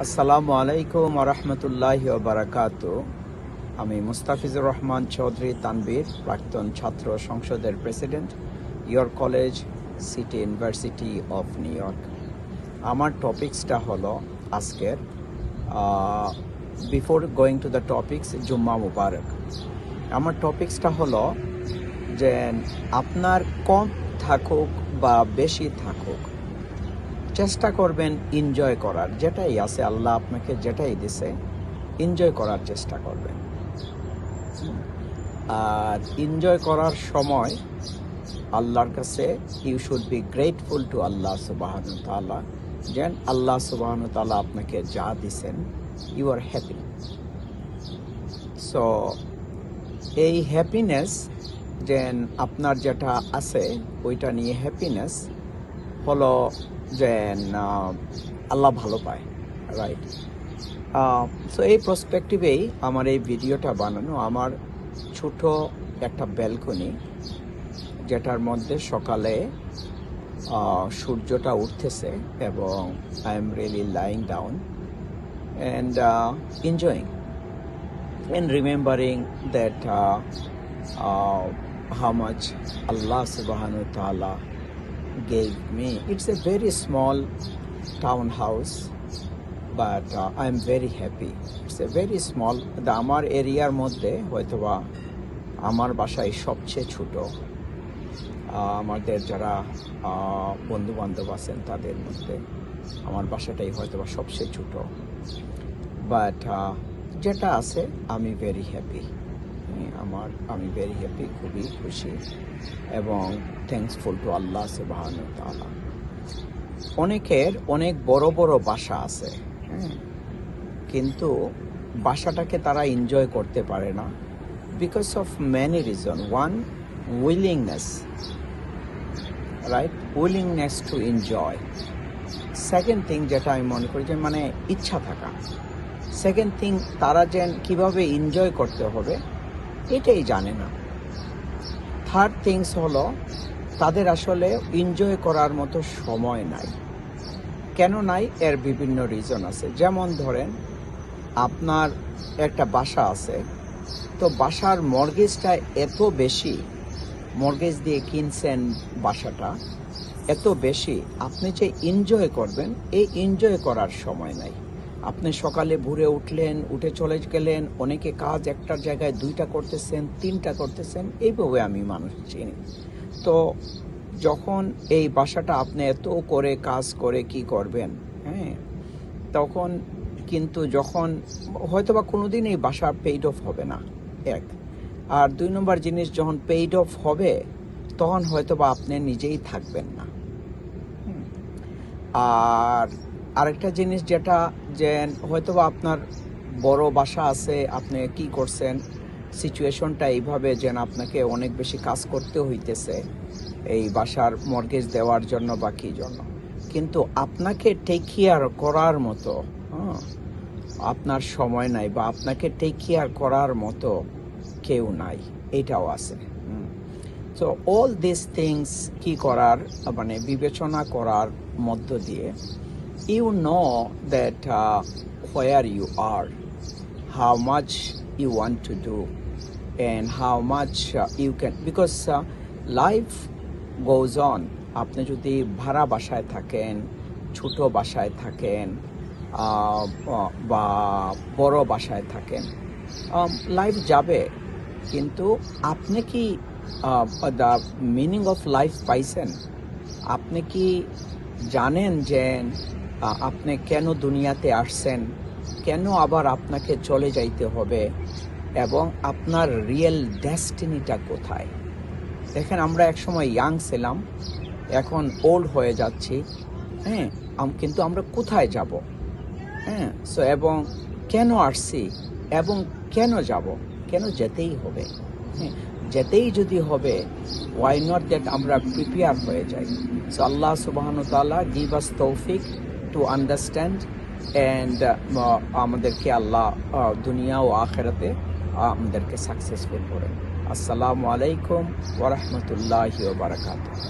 আসসালামু আলাইকুম ওরহমতুল্লাহি ওবারাকাতু। আমি মুস্তাফিজুর রহমান চৌধুরী তানবীর, প্রাক্তন ছাত্র সংসদের president, York college, city university of New York. আমার টপিক্সটা হলো আজকের, before going to the topics, জুম্মা মুবারক। আমার টপিক্সটা হলো যে আপনার কম থাকুক বা বেশি থাকুক, চেষ্টা করবেন এনজয় করার। যেটাই আছে, আল্লাহ আপনাকে যেটাই দিছে, এনজয় করার চেষ্টা করবেন। আর এনজয় করার সময় আল্লাহর কাছে you should be grateful to Allah সুবহানাহু ওয়া তাআলা, যেন আল্লাহ সুবহানাহু ওয়া তাআলা আপনাকে যা দিছেন ইউ আর হ্যাপি। সো এই হ্যাপিনেস, যেন আপনার যেটা আছে ওইটা নিয়ে হ্যাপিনেস হলো যেন আল্লাহ ভালো পায়, রাইট? সো এই প্রসপেক্টিভেই আমার এই ভিডিওটা বানানো। আমার ছোট একটা ব্যালকনি, যেটার মধ্যে সকালে সূর্যটা উঠতেছে এবং I am really lying down and enjoying and remembering that how much Allah subhanahu wa ta'ala gave me. It's a very small townhouse, but I'm very happy. It's a very small, আমার এরিয়ার মধ্যে হয়তোবা আমার বাসায় সবচেয়ে ছোট। আমাদের যারা বন্ধু বান্ধব আছেন তাদের মধ্যে আমার বাসাটাই হয়তোবা সবচেয়ে ছোট, বাট যেটা আছে আমি ভেরি হ্যাপি। আমি ভেরি হ্যাপি, খুবই খুশি এবং থ্যাঙ্কসফুল টু আল্লাহ সুবহানাহু ওয়া তাআলা। অনেকের অনেক বড় বড় বাসা আছে, কিন্তু বাসাটাকে তারা এনজয় করতে পারে না because of many reason. One, willingness, right? Willingness to enjoy. Second thing যেটা আমি মনে করি, যে মানে ইচ্ছা থাকা। সেকেন্ড থিং, তারা যেন কীভাবে এনজয় করতে হবে এটাই জানে না। থার্ড থিংস হলো তাদের আসলে এনজয় করার মতো সময় নাই। কেন নাই? এর বিভিন্ন রিজন আছে। যেমন ধরেন, আপনার একটা বাসা আছে, তো বাসার মর্গেজটা এত বেশি, মর্গেজ দিয়ে কিনছেন বাসাটা এত বেশি, আপনি যে এনজয় করবেন এই এনজয় করার সময় নাই। আপনি সকালে ভোরে উঠলেন, উঠে চলে গেলেন, অনেকে কাজ একটার জায়গায় দুইটা করতেছেন, তিনটা করতেছেন, এইভাবে আমি মানুষ চিনি। তো যখন এই বাসাটা আপনি এত করে কাজ করে কি করবেন, তখন কিন্তু যখন হয়তোবা কোনোদিন এই বাসা পেইড অফ হবে না, এক। আর দুই নম্বর জিনিস, যখন পেইড অফ হবে তখন হয়তোবা আপনি নিজেই থাকবেন না। আর আরেকটা জিনিস যেটা, যে হয়তোবা আপনার বড় বাসা আছে, আপনি কি করছেন, সিচুয়েশনটা এইভাবে যেন আপনাকে অনেক বেশি কাজ করতে হইতেছে এই বাসার মর্গেজ দেওয়ার জন্য বা কী জন্য, কিন্তু আপনাকে টেক কেয়ার করার মতো আপনার সময় নাই, বা আপনাকে টেক কেয়ার করার মতো কেউ নাই, এটাও আছে। সো অল দিস থিংস কি করার, মানে বিবেচনা করার মধ্য দিয়ে you know that where you are, how much you want to do, and how much you can, because life goes on. আপনি যদি ভাড়া বাসায় থাকেন, ছোট বাসায় থাকেন, বা বড় বাসায় থাকেন, লাইফ যাবে, কিন্তু আপনি কি দ্য মিনিং অফ লাইফ পাইছেন? আপনি কি জানেন যে আপনি কেন দুনিয়াতে আসছেন, কেন আবার আপনাকে চলে যাইতে হবে, এবং আপনার রিয়েল ডেস্টিনিটা কোথায়? দেখেন, আমরা একসময় ইয়াং ছিলাম, এখন ওল্ড হয়ে যাচ্ছি, কিন্তু আমরা কোথায় যাব? সো এবং কেন আসছি এবং কেন যাব? কেন যেতেই হবে? যেতেই যদি হবে, ওয়াই নট দ্যাট আমরা প্রিপেয়ার হয়ে যাই। সো আল্লাহ সুবহানাহু ওয়া তাআলা গিভ আস তৌফিক টু আন্ডারস্ট্যান্ড, অ্যান্ড আমাদেরকে আল্লাহ দুনিয়া ও আখিরাতে আমাদেরকে সাকসেসফুল করেন। আসসালামু আলাইকুম ওয়া রাহমাতুল্লাহি ওয়া বারাকাতুহু।